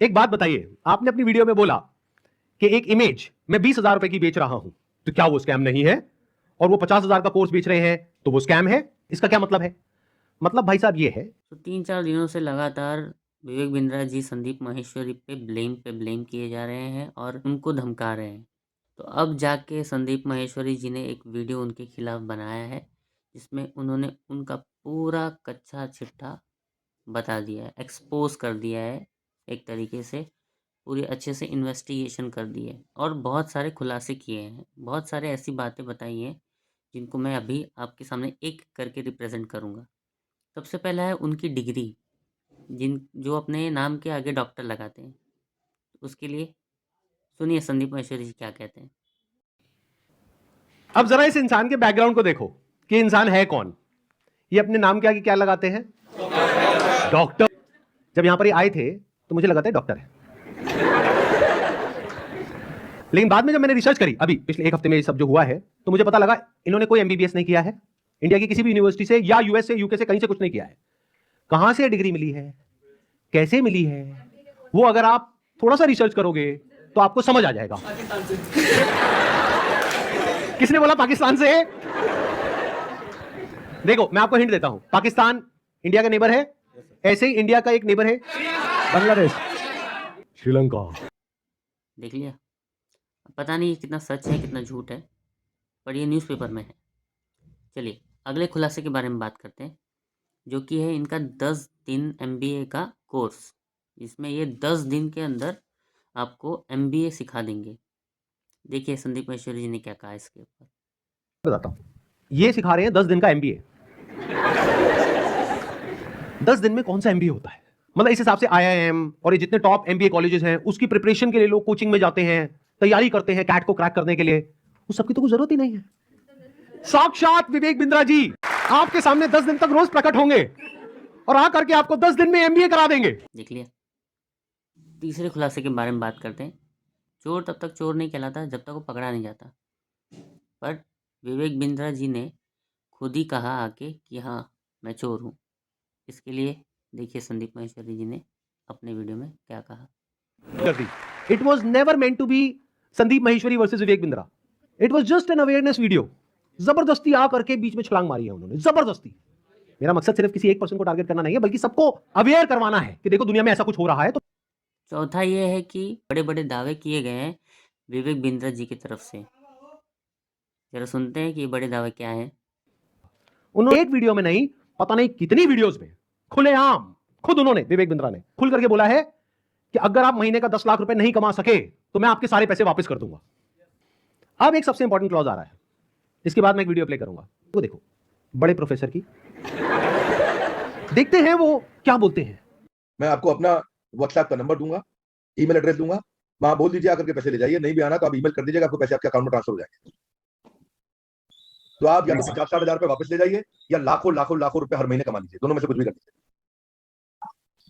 एक बात बताइए, आपने अपनी वीडियो में बोला कि एक इमेज मैं 20,000 रुपए की बेच रहा हूं, तो क्या वो स्कैम नहीं है? और वो 50,000 का कोर्स बेच रहे हैं तो वो स्कैम है? इसका क्या मतलब है? मतलब भाई साहब ये है। तो 3-4 दिनों से लगातार विवेक बिंद्रा जी संदीप माहेश्वरी पे ब्लेम किए जा रहे हैं और उनको धमका रहे हैं। तो अब जाके संदीप माहेश्वरी जी ने एक वीडियो उनके खिलाफ बनाया है, जिसमें उन्होंने उनका पूरा कच्चा चिट्ठा बता दिया है, एक्सपोज कर दिया है, एक तरीके से पूरी अच्छे से इन्वेस्टिगेशन कर दी है और बहुत सारे खुलासे किए हैं। बहुत सारे ऐसी बातें बताई हैं जिनको मैं अभी आपके सामने एक करके रिप्रेजेंट करूँगा। सबसे पहला है उनकी डिग्री, जो अपने नाम के आगे डॉक्टर लगाते हैं। उसके लिए सुनिए संदीप माहेश्वरी जी क्या कहते हैं। अब जरा इस इंसान के बैकग्राउंड को देखो कि इंसान है कौन। ये अपने नाम के आगे क्या लगाते हैं? डॉक्टर। जब यहां पर ये आए थे तो मुझे लगा था डॉक्टर है, लेकिन बाद में जब मैंने रिसर्च करी अभी पिछले एक हफ्ते में ये सब जो हुआ है, तो मुझे पता लगा इन्होंने कोई एमबीबीएस नहीं किया है इंडिया की किसी भी यूनिवर्सिटी से या यूएस से यूके से कहीं से कुछ नहीं किया है। कहां से डिग्री मिली है, कैसे मिली है, वो अगर आप थोड़ा सा रिसर्च करोगे तो आपको समझ आ जाएगा। किसने बोला पाकिस्तान से? देखो मैं आपको हिंट देता हूं, पाकिस्तान इंडिया का नेबर है, ऐसे ही इंडिया का एक नेबर है बांग्लादेश, श्रीलंका। देख लिया। पता नहीं ये कितना सच है कितना झूठ है, पर ये न्यूज़पेपर में है। चलिए अगले खुलासे के बारे में बात करते हैं, जो कि है इनका 10 दिन एमबीए का कोर्स, जिसमें ये 10 दिन के अंदर आपको एमबीए सिखा देंगे। देखिए संदीप माहेश्वरी जी ने क्या कहा इसके ऊपर। बताता हूं, ये सिखा रहे हैं 10 दिन का एमबीए। 10 दिन में कौन सा एमबीए होता है? मतलब इस हिसाब से आईआईएम और ये जितने टॉप एमबीए कॉलेजेस हैं उसकी प्रिपरेशन के लिए लोग कोचिंग में जाते हैं, तैयारी करते हैं कैट को क्रैक करने के लिए, उस सबकी तो कोई जरूरत ही नहीं है। साक्षात विवेक बिंद्रा जी आपके सामने 10 दिन तक रोज प्रकट होंगे और आ करके आपको 10 दिन में एमबीए करा देंगे। देख लिया। तीसरे खुलासे के बारे में बात करते हैं। चोर तब तक चोर नहीं कहलाता जब तक वो पकड़ा नहीं जाता, पर विवेक बिंद्रा जी ने खुद ही कहा आके कि हाँ मैं चोर हूँ। इसके लिए देखिए संदीप माहेश्वरी जी ने अपने वीडियो में क्या कहा। It was never meant to be Sandeep Maheshwari versus Vivek Bindra, it was just an awareness video. जबरदस्ती आ करके बीच में छलांग मारी है उन्होंने, जबरदस्ती। मेरा मकसद सिर्फ किसी एक पर्सन को टारगेट करना नहीं है, बल्कि सबको अवेयर करवाना है कि देखो दुनिया में ऐसा कुछ हो रहा है। तो चौथा ये है कि बड़े बड़े दावे किए गए हैं विवेक बिंद्रा जी की तरफ से। जरा सुनते हैं कि ये बड़े दावे क्या हैं। उन्होंने एक वीडियो में नहीं, पता नहीं कितनी वीडियोस में खुलेआम खुद उन्होंने, विवेक बिंद्रा ने खुल करके बोला है कि अगर आप महीने का 10 लाख रुपए नहीं कमा सके तो मैं आपके सारे पैसे वापस कर दूंगा। अब एक सबसे इंपॉर्टेंट क्लॉज आ रहा है, इसके बाद मैं एक वीडियो प्ले करूंगा, तो देखो बड़े प्रोफेसर की, देखते हैं वो क्या बोलते हैं। मैं आपको अपना व्हाट्सएप का नंबर दूंगा, ईमेल एड्रेस दूंगा, वहां बोल दीजिए आकर के पैसे ले जाइए, नहीं भी आना तो आप ईमेल कर दीजिएगा, आपको पैसे आपके अकाउंट में ट्रांसफर हो जाएंगे। तो आप या तो 50-60 हजार रुपए वापस ले जाइए या लाखों लाखों लाखों रुपए हर महीने कमा लीजिए, दोनों में से कुछ भी कर लीजिए।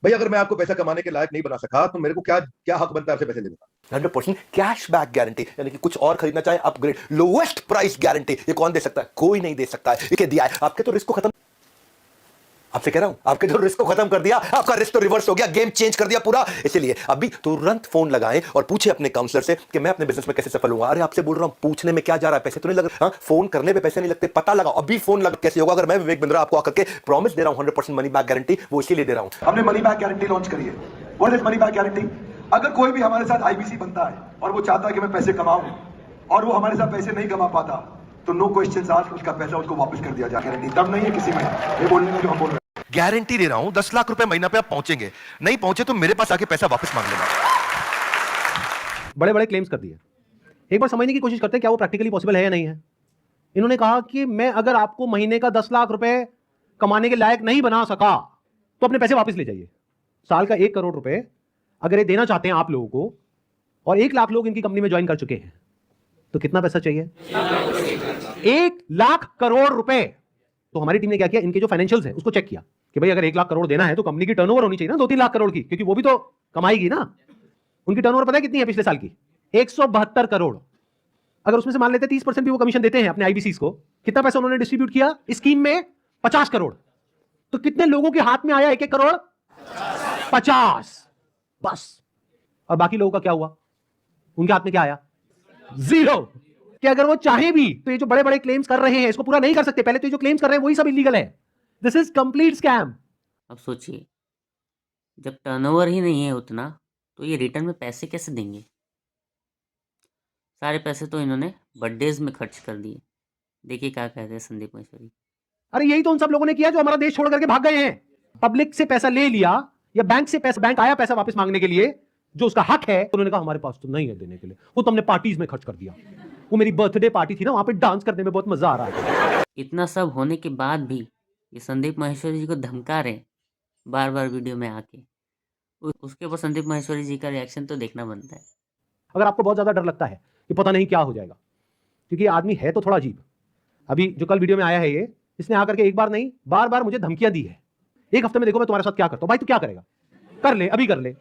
भाई अगर मैं आपको पैसा कमाने के लायक नहीं बना सका तो मेरे को क्या क्या हक बनता है आपसे पैसे लेने का? 100% कैश बैक गारंटी, यानी कि कुछ और खरीदना चाहे अपग्रेड, लोएस्ट प्राइस गारंटी। ये कौन दे सकता है? कोई नहीं दे सकता है। ये दिया है आपके तो रिस्क को खत्म, आपसे कह रहा हूं, आपके जो रिस्क को खत्म कर दिया, आपका रिस्क तो रिवर्स हो गया, गेम चेंज कर दिया पूरा। इसलिए अभी तुरंत फोन लगाएं और पूछे अपने काउंसलर से कि मैं अपने बिजनेस में कैसे सफल होऊंगा। अरे आपसे बोल रहा हूं, पूछने में क्या जा रहा है, पैसे तो नहीं लग रहा। फोन करने पे पैसे नहीं लगते, पता लगाओ अभी फोन लगा कैसे होगा। अगर मैं विवेक बिंद्रा आपको आकर के प्रॉमिस दे रहा हूं 100% मनी बैक गारंटी, वो इसीलिए दे रहा हूं। हमने मनी बैक गारंटी लॉन्च करी है। What is money back guarantee? अगर कोई भी हमारे साथ आईबीसी बनता है और वो चाहता है कि मैं पैसे कमाऊं और वो हमारे साथ पैसे नहीं कमा पाता, तो नो क्वेश्चन आस्क्ड उसका पैसा उसको वापस कर दिया जाए। गारंटी तब नहीं है किसी में, ये बोलने में जो हम बोल रहे हैं। गारंटी दे रहा हूं 10 लाख रुपए महीना पे आप पहुंचेंगे, नहीं पहुंचे तो मेरे पास आके पैसा वापस मांग लेना। बड़े बड़े क्लेम्स कर दिए, एक बार समझने की कोशिश करते हैं क्या वो प्रैक्टिकली पॉसिबल है या नहीं है। इन्होंने कहा कि मैं अगर आपको महीने का 10 लाख रुपए कमाने के लायक नहीं बना सका तो अपने पैसे वापस ले जाइए। साल का 1 करोड़ रुपए अगर ये देना चाहते हैं आप लोगों को, और 1 लाख लोग इनकी कंपनी में ज्वाइन कर चुके हैं, तो कितना पैसा चाहिए? 1 लाख करोड़ रुपए। तो हमारी टीम ने क्या किया, इनके जो फाइनेंशियल्स है उसको चेक किया कि भाई अगर 1 लाख करोड़ देना है तो कंपनी की टर्नओवर होनी चाहिए ना 2-3 लाख करोड़ की, क्योंकि वो भी तो कमाएगी ना। उनकी टर्नओवर पता है कितनी है पिछले साल की? 172 करोड़। अगर उसमें से मान लेते 30% भी वो कमीशन देते हैं अपने आईबीसीज को, कितना पैसा उन्होंने डिस्ट्रीब्यूट किया स्कीम में? 50 करोड़। तो कितने लोगों के हाथ में आया 1-1 करोड़? 50। बस और बाकी लोगों का क्या हुआ? उनके हाथ में क्या आया? जीरो। कि अगर वो चाहे भी तो ये जो बड़े बड़े क्लेम्स कर रहे हैं इसको पूरा नहीं कर सकते। पहले तो ये जो क्लेम्स कर रहे हैं वही सब इलीगल है। This is complete scam. अब सोचिए, जब टर्नओवर ही नहीं है उतना, तो ये रिटर्न में पैसे कैसे देंगे? सारे पैसे तो इन्होंने बर्थडेज में खर्च कर दिए। देखिए क्या कहते हैं संदीप महेश्वरी। अरे यही तो उन सब लोगों ने किया जो हमारा देश छोड़ करके भाग गए हैं। पब्लिक से पैसा ले लिया या बैंक से पैसा, बैंक आया पैसा वापस मांगने के लिए जो उसका हक है, उन्होंने कहा हमारे पास तो नहीं है देने के लिए, वो तो हमने पार्टीज में खर्च कर दिया। वो मेरी बर्थडे पार्टी थी ना, वहां पे डांस करने में बहुत मजा आ रहा है। इतना सब होने के बाद भी ये संदीप महेश्वरी जी को धमका रहे हैं बार बार वीडियो में आके। उसके ऊपर संदीप महेश्वरी जी का रिएक्शन तो देखना बनता है। अगर आपको बहुत ज्यादा डर लगता है कि पता नहीं क्या हो जाएगा, क्योंकि ये आदमी है तो थोड़ा अजीब। अभी जो कल वीडियो में आया है ये, इसने आकर के एक बार नहीं बार बार मुझे धमकियां दी है। एक हफ्ते में देखो मैं तुम्हारे साथ क्या करता हूं। भाई तू क्या करेगा? कर ले, अभी कर ले।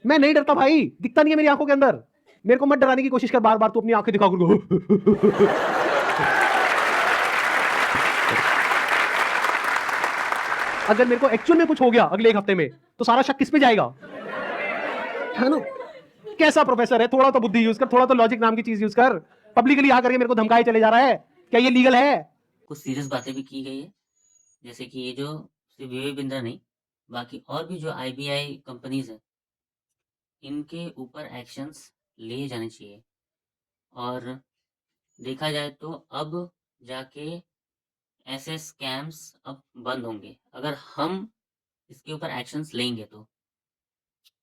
मैं नहीं डरता भाई, दिखता नहीं है मेरी आंखों के अंदर। मेरे को मत डराने की कोशिश कर बार बार, तू अपनी आंखें दिखा कर। अगर मेरे को एक्चुअल में कुछ हो गया अगले एक हफ्ते में तो सारा शक किस पे जाएगा? है ना? कैसा प्रोफेसर है? थोड़ा तो बुद्धि यूज कर, थोड़ा तो लॉजिक नाम की चीज यूज कर। पब्लिकली आकर के मेरे को धमकाए चले जा रहा है, क्या ये लीगल है? कुछ सीरियस बातें भी की गई है, जैसे कि ये जो सिर्फ विवेक बिंद्रा नहीं, बाकी और भी जो IBI कंपनीज हैं, इनके ऊपर एक्शंस लिए जाने चाहिए। और देखा जाए तो अब जाके ऐसे स्कैम्स अब बंद होंगे अगर हम इसके ऊपर एक्शंस लेंगे तो।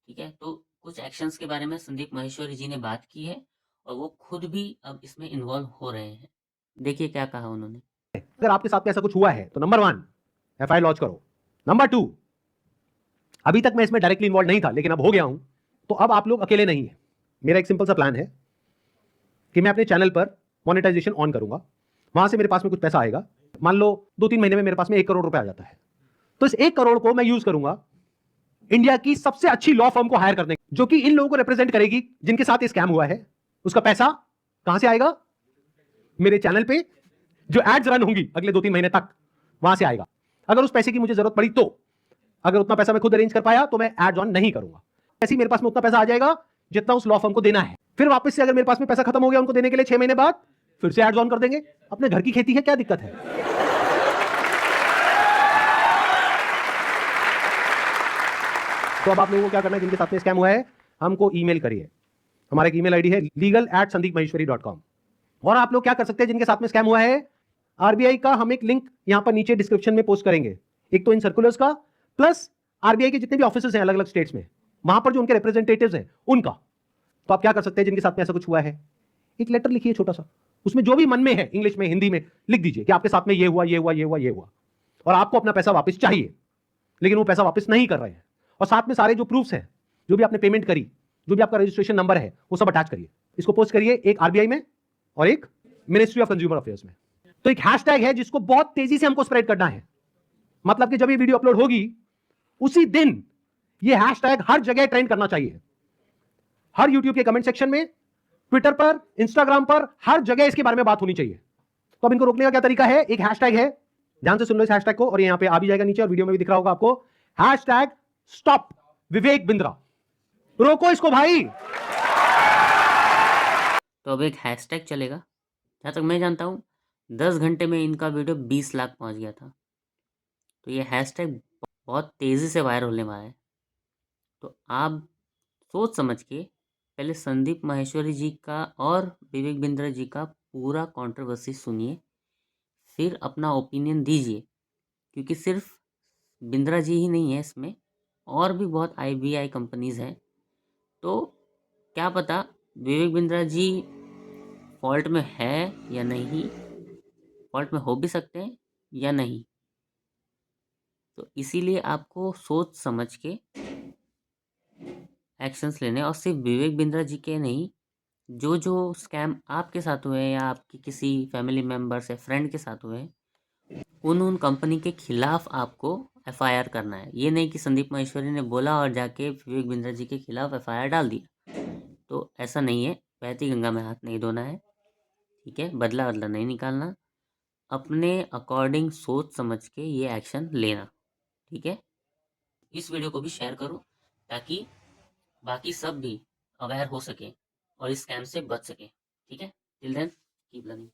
ठीक है, तो कुछ एक्शंस के बारे में संदीप महेश्वरी जी ने बात की है और वो खुद भी अब इसमें इन्वॉल्व हो रहे हैं। देखिए क्या कहा उन्होंने। अगर आपके साथ में ऐसा कुछ हुआ है तो नंबर 1 FIR लॉन्च करो। नंबर 2, अभी तक मैं इसमें डायरेक्टली इन्वॉल्व नहीं था लेकिन अब हो गया हूं, तो अब आप लोग अकेले नहीं है। मेरा एक सिंपल सा प्लान है कि मैं अपने चैनल पर मोनेटाइजेशन ऑन करूंगा, वहां से मेरे पास में कुछ पैसा आएगा। मान लो 2-3 महीने में मेरे पास में 1 करोड़ रुपए आ जाता है, तो इस 1 करोड़ को मैं यूज करूंगा इंडिया की सबसे अच्छी लॉ फर्म को हायर करने, जो कि इन लोगों को रिप्रेजेंट करेगी जिनके साथ ये स्कैम हुआ है। उसका पैसा कहां से आएगा? मेरे चैनल पे जो एड्स रन होंगी अगले 2-3 महीने तक, वहां से आएगा। अगर उस पैसे की मुझे जरूरत पड़ी तो, अगर उतना पैसा मैं खुद अरेंज कर पाया तो मैं एड्स ऑन नहीं करूंगा। ऐसे ही मेरे पास में उतना पैसा आ जाएगा जितना उस लॉ फर्म को देना है। फिर वापस से अगर मेरे पास में पैसा खत्म हो गया उनको देने के लिए 6 महीने बाद, फिर से एड्स ऑन कर देंगे। अपने घर की खेती है, क्या दिक्कत है? तो अब आप लोगों को क्या करना है, जिनके साथ में स्कैम हुआ है हमको ईमेल करिए। हमारा एक ईमेल आईडी है legal@sandeepmaheshwari.com। और आप लोग क्या कर सकते हैं, जिनके साथ में स्कैम हुआ है, RBI का हम एक लिंक यहां पर नीचे डिस्क्रिप्शन में पोस्ट करेंगे, एक तो इन सर्कुलर्स का, प्लस RBI के जितने भी ऑफिसर्स हैं अलग अलग स्टेट्स में, वहां पर जो उनके रिप्रेजेंटेटिव्स हैं उनका। तो आप क्या कर सकते हैं, जिनके साथ में ऐसा कुछ हुआ है, एक लेटर लिखिए छोटा सा, उसमें जो भी मन में है इंग्लिश में हिंदी में लिख दीजिए कि आपके साथ में ये हुआ ये हुआ ये हुआ ये हुआ, और आपको अपना पैसा वापस चाहिए, लेकिन वो पैसा वापस नहीं कर रहे हैं। और साथ में सारे जो प्रूफ्स हैं, जो भी आपने पेमेंट करी, जो भी आपका रजिस्ट्रेशन नंबर है, वो सब अटैच करिए। इसको पोस्ट करिए, एक RBI में और एक मिनिस्ट्री ऑफ कंज्यूमर अफेयर्स में। तो एक हैशटैग है जिसको बहुत तेजी से हमको स्प्रेड करना है। मतलब कि जब ये वीडियो अपलोड होगी उसी दिन ये हैशटैग हर जगह ट्रेंड करना चाहिए, हर यूट्यूब के कमेंट सेक्शन में, ट्विटर पर, इंस्टाग्राम पर, हर जगह इसके बारे में बात होनी चाहिए। तो अब इनको रोकने का क्या तरीका है? एक हैशटैग है, ध्यान से सुन लो इस हैशटैग को, और यहां पे आ भी जाएगा नीचे और वीडियो में भी दिख रहा होगा आपको, हैशटैग स्टॉप विवेक बिंद्रा। रोको इसको भाई। तो अब एक हैशटैग चलेगा, जहाँ तक मैं जानता हूँ 10 घंटे में इनका वीडियो 20 लाख पहुँच गया था। तो ये हैशटैग बहुत तेज़ी से वायरल होने वाला है। तो आप सोच समझ के पहले संदीप महेश्वरी जी का और विवेक बिंद्रा जी का पूरा कंट्रोवर्सी सुनिए, फिर अपना ओपिनियन दीजिए, क्योंकि सिर्फ बिंद्रा जी ही नहीं है इसमें, और भी बहुत IBI कंपनीज हैं। तो क्या पता विवेक बिंद्रा जी फॉल्ट में है या नहीं, फॉल्ट में हो भी सकते हैं या नहीं। तो इसीलिए आपको सोच समझ के एक्शंस लेने, और सिर्फ विवेक बिंद्रा जी के नहीं, जो जो स्कैम आपके साथ हुए हैं या आपकी किसी फैमिली मेम्बर्स या फ्रेंड के साथ हुए हैं, उन कंपनी के खिलाफ आपको FIR करना है। ये नहीं कि संदीप महेश्वरी ने बोला और जाके विवेक बिंद्रा जी के खिलाफ FIR डाल दिया। तो ऐसा नहीं है, बहती गंगा में हाथ नहीं धोना है। ठीक है, बदला नहीं निकालना, अपने अकॉर्डिंग सोच समझ के ये एक्शन लेना। ठीक है, इस वीडियो को भी शेयर करो ताकि बाकी सब भी अवेयर हो सके और इस स्कैम से बच सके। ठीक है, टिल देन कीप लर्निंग।